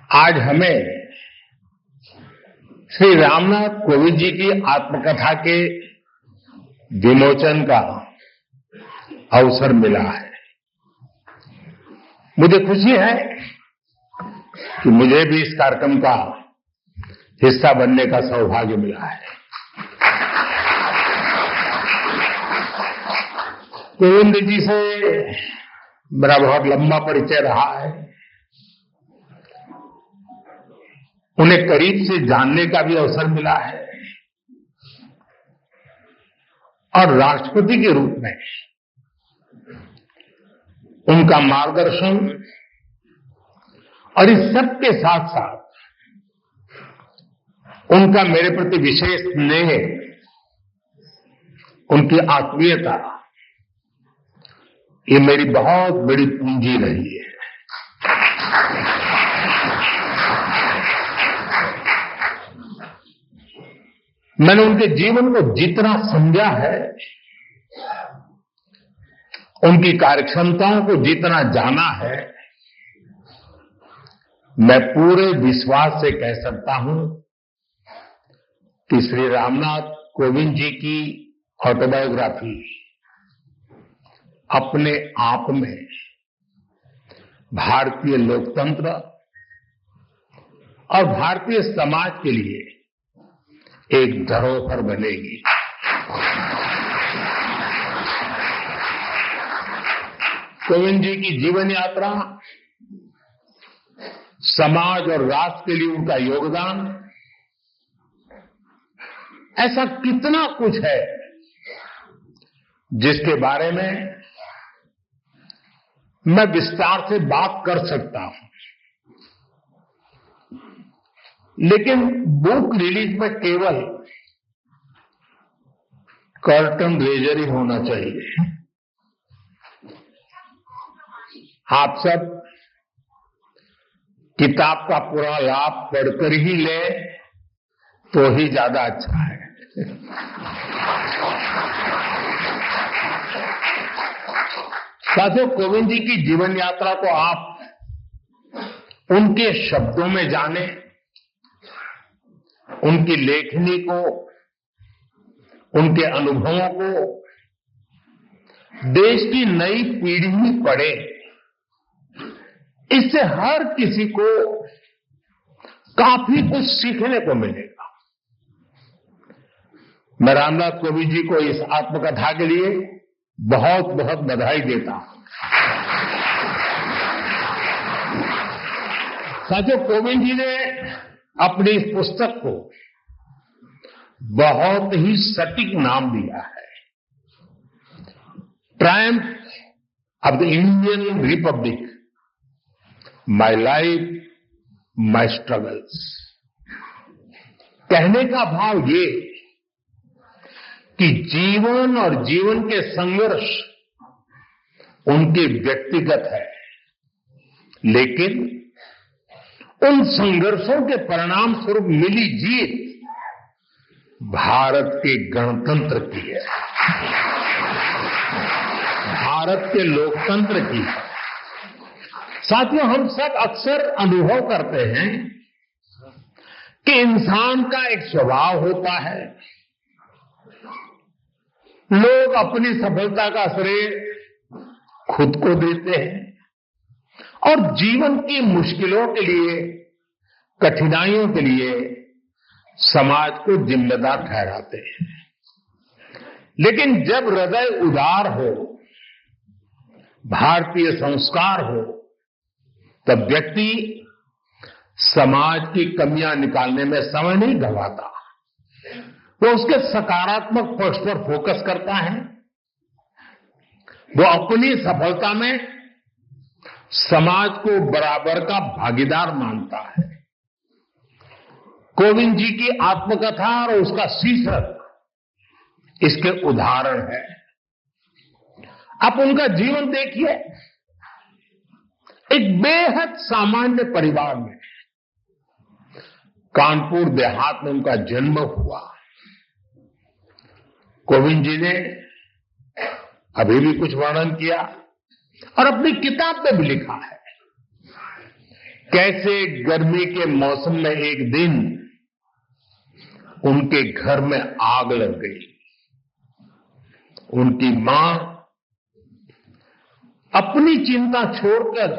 आज हमें श्री रामनाथ कोविंद जी की आत्मकथा के विमोचन का अवसर मिला है। मुझे खुशी है कि मुझे भी इस कार्यक्रम का हिस्सा बनने का सौभाग्य मिला है। कोविंद जी से मेरा बहुत लंबा परिचय रहा है। उन्हें करीब से जानने का भी अवसर मिला है और राष्ट्रपति के रूप में उनका मार्गदर्शन और इस सब के साथ साथ उनका मेरे प्रति विशेष स्नेह, उनकी आत्मीयता, ये मेरी बहुत बड़ी पूंजी रही है। मैंने उनके जीवन को जितना समझा है, उनकी कार्यक्षमताओं को जितना जाना है, मैं पूरे विश्वास से कह सकता हूं कि श्री रामनाथ कोविंद जी की ऑटोबायोग्राफी अपने आप में भारतीय लोकतंत्र और भारतीय समाज के लिए एक धरोहर बनेगी। कोविंद जी की जीवन यात्रा, समाज और राष्ट्र के लिए उनका योगदान, ऐसा कितना कुछ है जिसके बारे में मैं विस्तार से बात कर सकता हूं, लेकिन बुक रिलीज में केवल कर्टन रेजर ही होना चाहिए। आप सब किताब का पूरा लाभ पढ़कर ही ले तो ही ज्यादा अच्छा है। साथियों, कोविंद जी की जीवन यात्रा को आप उनके शब्दों में जाने, उनकी लेखनी को, उनके अनुभवों को देश की नई पीढ़ी पढ़े, इससे हर किसी को काफी कुछ सीखने को मिलेगा। मैं रामनाथ कोविंद जी को इस आत्मकथा के लिए बहुत बहुत बधाई देता हूं। साथियों, कोविंद जी ने अपनी इस पुस्तक को बहुत ही सटीक नाम दिया है, Triumph of the Indian Republic, my life my struggles. कहने का भाव ये कि जीवन और जीवन के संघर्ष उनके व्यक्तिगत है, लेकिन उन संघर्षों के परिणाम स्वरूप मिली जीत भारत के गणतंत्र की है, भारत के लोकतंत्र की है। साथियों, हम सब अक्सर अनुभव करते हैं कि इंसान का एक स्वभाव होता है, लोग अपनी सफलता का श्रेय खुद को देते हैं और जीवन की मुश्किलों के लिए, कठिनाइयों के लिए समाज को जिम्मेदार ठहराते हैं। लेकिन जब हृदय उदार हो, भारतीय संस्कार हो, तब व्यक्ति समाज की कमियां निकालने में समय नहीं गंवाता। वो उसके सकारात्मक पक्ष पर फोकस करता है। वो अपनी सफलता में समाज को बराबर का भागीदार मानता है। कोविंद जी की आत्मकथा और उसका शीर्षक इसके उदाहरण है। आप उनका जीवन देखिए। एक बेहद सामान्य परिवार में, कानपुर देहात में उनका जन्म हुआ। कोविंद जी ने अभी भी कुछ वर्णन किया और अपनी किताब में भी लिखा है कैसे गर्मी के मौसम में एक दिन उनके घर में आग लग गई। उनकी मां अपनी चिंता छोड़कर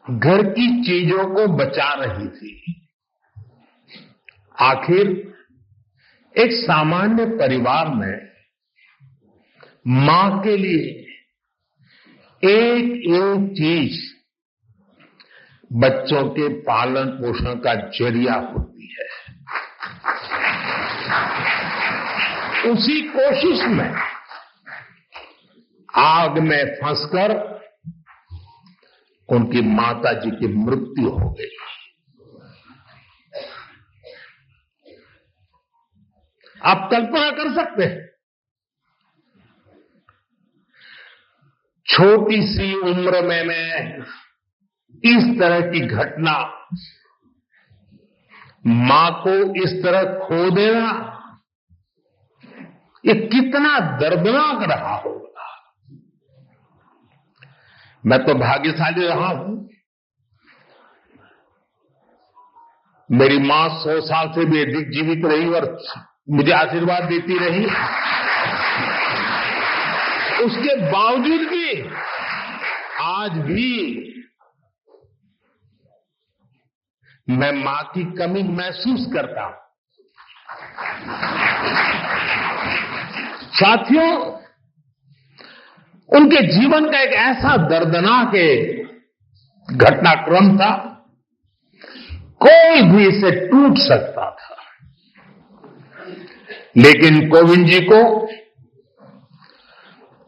घर की चीजों को बचा रही थी। आखिर एक सामान्य परिवार में मां के लिए एक एक चीज बच्चों के पालन पोषण का जरिया होती है। उसी कोशिश में आग में फंसकर उनकी माता जी की मृत्यु हो गई। आप कल्पना कर सकते हैं, छोटी सी उम्र में मैं इस तरह की घटना, मां को इस तरह खो देना, ये कितना दर्दनाक रहा होगा। मैं तो भाग्यशाली रहा हूं, मेरी मां 100 साल से भी अधिक जीवित रही और मुझे आशीर्वाद देती रही। उसके बावजूद भी आज भी मैं मां की कमी महसूस करता हूं। साथियों, उनके जीवन का एक ऐसा दर्दनाक घटनाक्रम था, कोई भी इसे टूट सकता था, लेकिन कोविंद जी को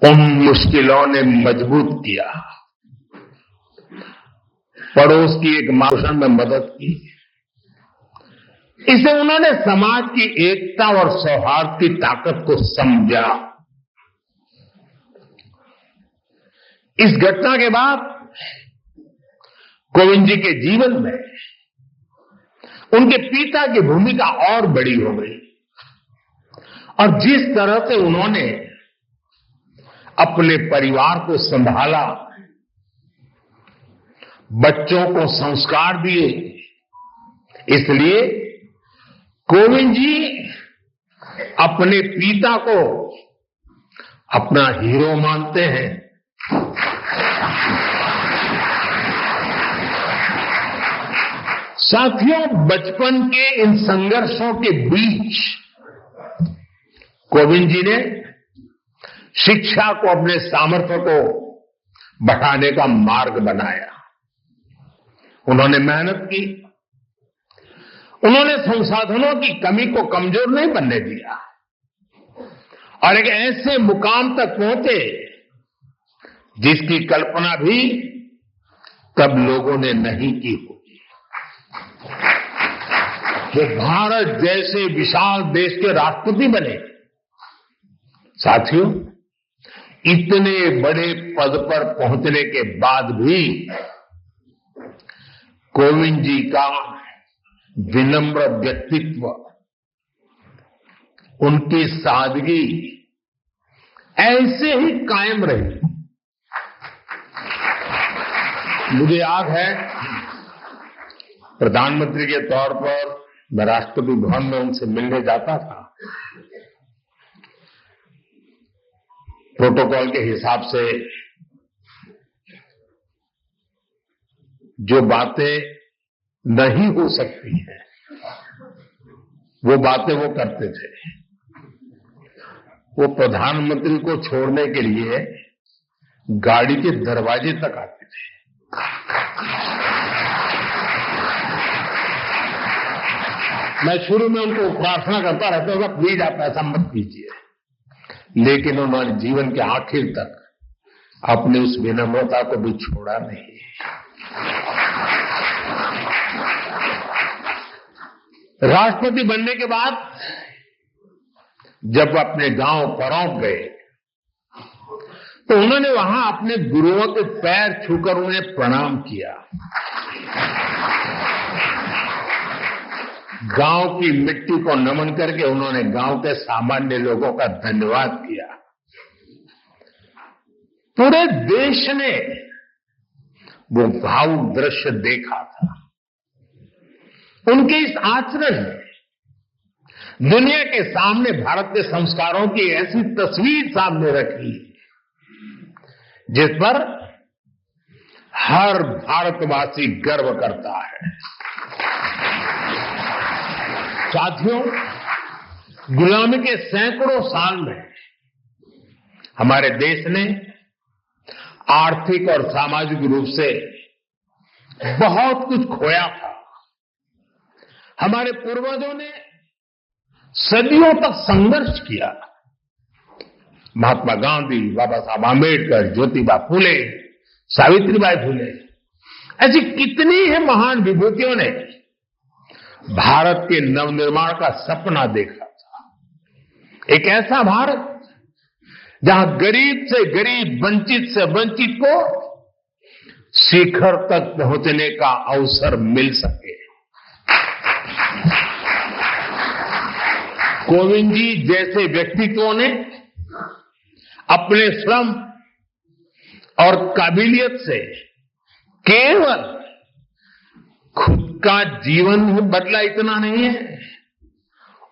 उन मुश्किलों ने मजबूत किया। पड़ोस की एक मां में मदद की, इसे उन्होंने समाज की एकता और सौहार्द की ताकत को समझा। इस घटना के बाद कोविंद जी के जीवन में उनके पिता की भूमिका और बड़ी हो गई और जिस तरह से उन्होंने अपने परिवार को संभाला, बच्चों को संस्कार दिए, इसलिए कोविंद जी अपने पिता को अपना हीरो मानते हैं। साथियों, बचपन के इन संघर्षों के बीच कोविंद जी ने शिक्षा को अपने सामर्थ्य को बढ़ाने का मार्ग बनाया। उन्होंने मेहनत की, उन्होंने संसाधनों की कमी को कमजोर नहीं बनने दिया और एक ऐसे मुकाम तक पहुंचे जिसकी कल्पना भी तब लोगों ने नहीं की होगी। वो भारत जैसे विशाल देश के राष्ट्रपति बने। साथियों, इतने बड़े पद पर पहुंचने के बाद भी कोविंद जी का विनम्र व्यक्तित्व, उनकी सादगी ऐसे ही कायम रही। मुझे याद है, प्रधानमंत्री के तौर पर मैं राष्ट्रपति भवन में उनसे मिलने जाता था। प्रोटोकॉल के हिसाब से जो बातें नहीं हो सकती हैं, वो बातें वो करते थे। वो प्रधानमंत्री को छोड़ने के लिए गाड़ी के दरवाजे तक आते थे। मैं शुरू में उनको प्रार्थना करता रहता था, प्लीज आप ऐसा मत कीजिए, लेकिन उन्होंने जीवन के आखिर तक अपनी उस विनम्रता को भी छोड़ा नहीं। राष्ट्रपति बनने के बाद जब अपने गांव परौंठ गए तो उन्होंने वहां अपने गुरुओं के पैर छूकर उन्हें प्रणाम किया। गांव की मिट्टी को नमन करके उन्होंने गांव के सामान्य लोगों का धन्यवाद किया। पूरे देश ने वो भावुक दृश्य देखा था। उनके इस आचरण ने दुनिया के सामने भारत के संस्कारों की ऐसी तस्वीर सामने रखी जिस पर हर भारतवासी गर्व करता है। साथियों, गुलामी के सैकड़ों साल में हमारे देश ने आर्थिक और सामाजिक रूप से बहुत कुछ खोया था। हमारे पूर्वजों ने सदियों तक संघर्ष किया। महात्मा गांधी, बाबा साहब आंबेडकर, ज्योतिबा फुले, सावित्रीबाई फुले, ऐसी कितनी ही महान विभूतियों ने भारत के नवनिर्माण का सपना देखा था। एक ऐसा भारत जहां गरीब से गरीब, वंचित से वंचित को शिखर तक पहुंचने का अवसर मिल सके। कोविंद जी जैसे व्यक्तित्वों ने अपने श्रम और काबिलियत से केवल खुद का जीवन ही बदला इतना नहीं है,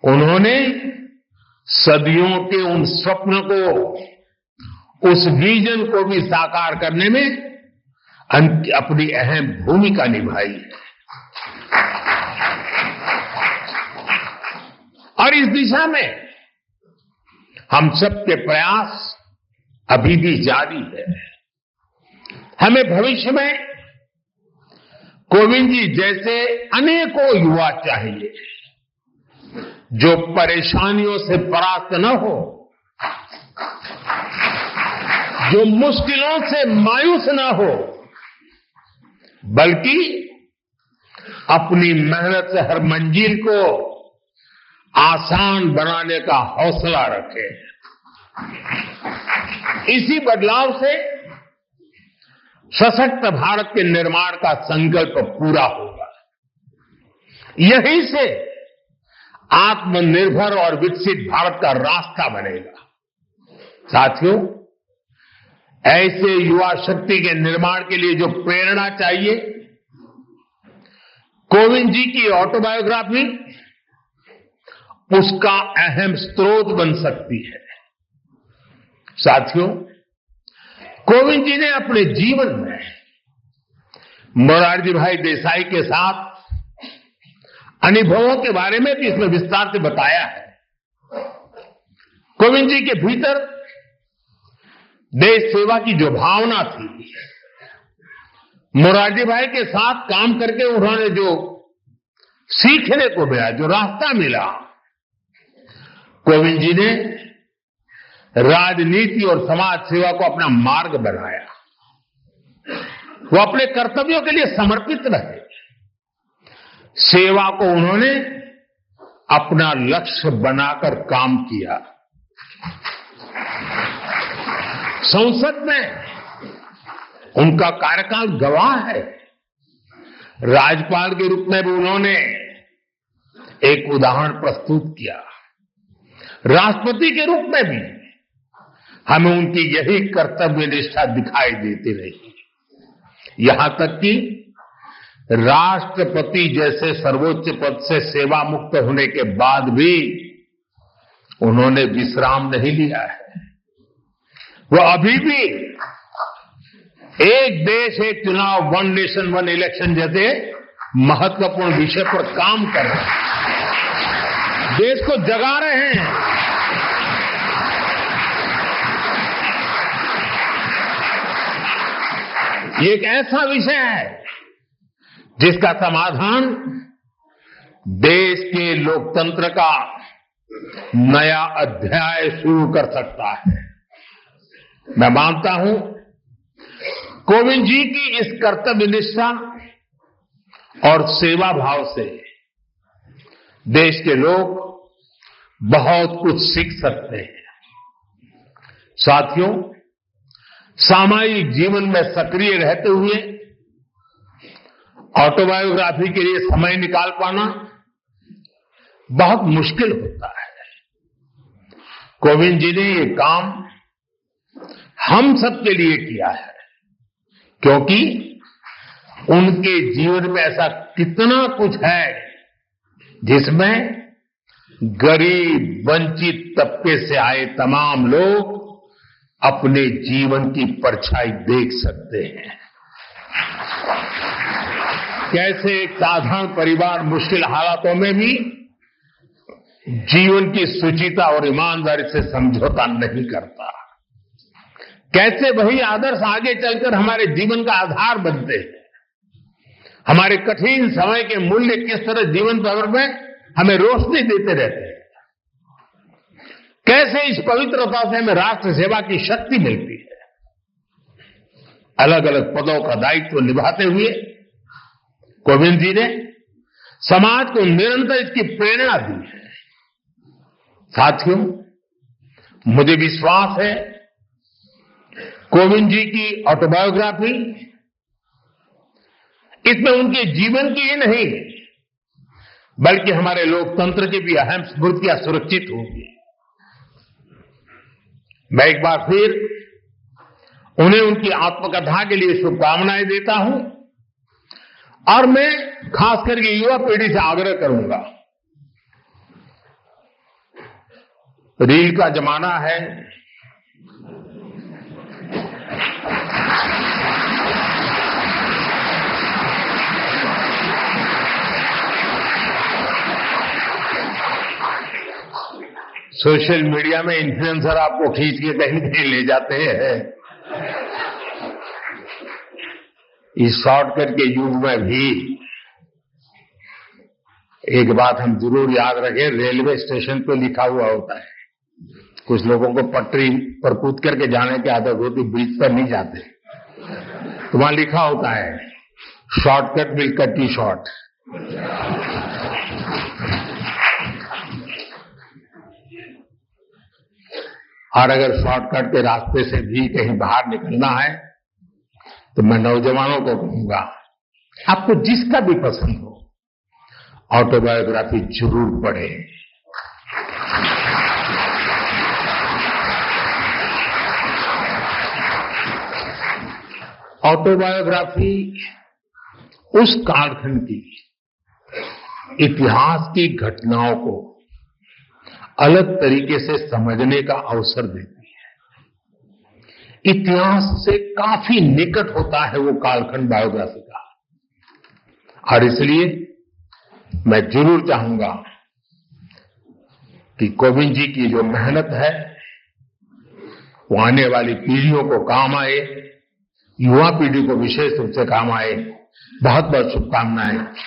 उन्होंने सदियों के उन स्वप्न को, उस विजन को भी साकार करने में अपनी अहम भूमिका निभाई है। और इस दिशा में हम सबके प्रयास अभी भी जारी है। हमें भविष्य में कोविंद जी जैसे अनेकों युवा चाहिए जो परेशानियों से परास्त न हो, जो मुश्किलों से मायूस न हो, बल्कि अपनी मेहनत से हर मंजिल को आसान बनाने का हौसला रखे। इसी बदलाव से सशक्त भारत के निर्माण का संकल्प पूरा होगा। यहीं से आत्मनिर्भर और विकसित भारत का रास्ता बनेगा। साथियों, ऐसे युवा शक्ति के निर्माण के लिए जो प्रेरणा चाहिए, कोविंद जी की ऑटोबायोग्राफी उसका अहम स्रोत बन सकती है। साथियों, कोविंद जी ने अपने जीवन में मोरारजी भाई देसाई के साथ अनुभवों के बारे में भी इसमें विस्तार से बताया है। कोविंद जी के भीतर देश सेवा की जो भावना थी, मोरारजी भाई के साथ काम करके उन्होंने जो सीखने को मिला, जो रास्ता मिला, कोविंद जी ने राजनीति और समाज सेवा को अपना मार्ग बनाया। वो अपने कर्तव्यों के लिए समर्पित रहे। सेवा को उन्होंने अपना लक्ष्य बनाकर काम किया। संसद में उनका कार्यकाल गवाह है। राज्यपाल के रूप में भी उन्होंने एक उदाहरण प्रस्तुत किया। राष्ट्रपति के रूप में भी हमें उनकी यही कर्तव्य निष्ठा दिखाई देती रही। यहां तक कि राष्ट्रपति जैसे सर्वोच्च पद से सेवा मुक्त होने के बाद भी उन्होंने विश्राम नहीं लिया है। वो अभी भी एक देश एक चुनाव, वन नेशन वन इलेक्शन जैसे महत्वपूर्ण विषय पर काम कर रहे हैं, देश को जगा रहे हैं। ये एक ऐसा विषय है जिसका समाधान देश के लोकतंत्र का नया अध्याय शुरू कर सकता है। मैं मानता हूं कोविंद जी की इस कर्तव्य निष्ठा और सेवा भाव से देश के लोग बहुत कुछ सीख सकते हैं। साथियों, सामाजिक जीवन में सक्रिय रहते हुए ऑटोबायोग्राफी के लिए समय निकाल पाना बहुत मुश्किल होता है। कोविंद जी ने ये काम हम सबके लिए किया है, क्योंकि उनके जीवन में ऐसा कितना कुछ है जिसमें गरीब वंचित तबके से आए तमाम लोग अपने जीवन की परछाई देख सकते हैं। कैसे एक साधारण परिवार मुश्किल हालातों में भी जीवन की शुचिता और ईमानदारी से समझौता नहीं करता। कैसे वही आदर्श आगे चलकर हमारे जीवन का आधार बनते हैं। हमारे कठिन समय के मूल्य किस तरह जीवन भर में हमें रोशनी देते रहते हैं। कैसे इस पवित्रता से हमें राष्ट्र सेवा की शक्ति मिलती है। अलग अलग पदों का दायित्व निभाते हुए कोविंद जी ने समाज को निरंतर इसकी प्रेरणा दी है। साथियों, मुझे विश्वास है कोविंद जी की ऑटोबायोग्राफी इसमें उनके जीवन की ही नहीं बल्कि हमारे लोकतंत्र की भी अहम स्मृतियां सुरक्षित होंगी। मैं एक बार फिर उन्हें उनकी आत्मकथा के लिए शुभकामनाएं देता हूं और मैं खास करके युवा पीढ़ी से आग्रह करूंगा। रील का जमाना है। सोशल मीडिया में इन्फ्लुएंसर आपको खींच के कहीं कहीं ले जाते हैं। इस शॉर्टकट के युग में भी एक बात हम जरूर याद रखें, रेलवे स्टेशन पे लिखा हुआ होता है। कुछ लोगों को पटरी पर कूद करके जाने की आदत होती, ब्रिज पर नहीं जाते, तो वहां लिखा होता है shortcut will cut you short. और अगर शॉर्टकट के रास्ते से भी कहीं बाहर निकलना है तो मैं नौजवानों को कहूंगा, आपको जिसका भी पसंद हो ऑटोबायोग्राफी जरूर पढ़ें। ऑटोबायोग्राफी उस कालखंड की इतिहास की घटनाओं को अलग तरीके से समझने का अवसर देती है। इतिहास से काफी निकट होता है वो कालखंड बायोग्राफी का, और इसलिए मैं जरूर चाहूंगा कि कोविंद जी की जो मेहनत है वो आने वाली पीढ़ियों को काम आए, युवा पीढ़ी को विशेष रूप से काम आए। बहुत बहुत शुभकामनाएं।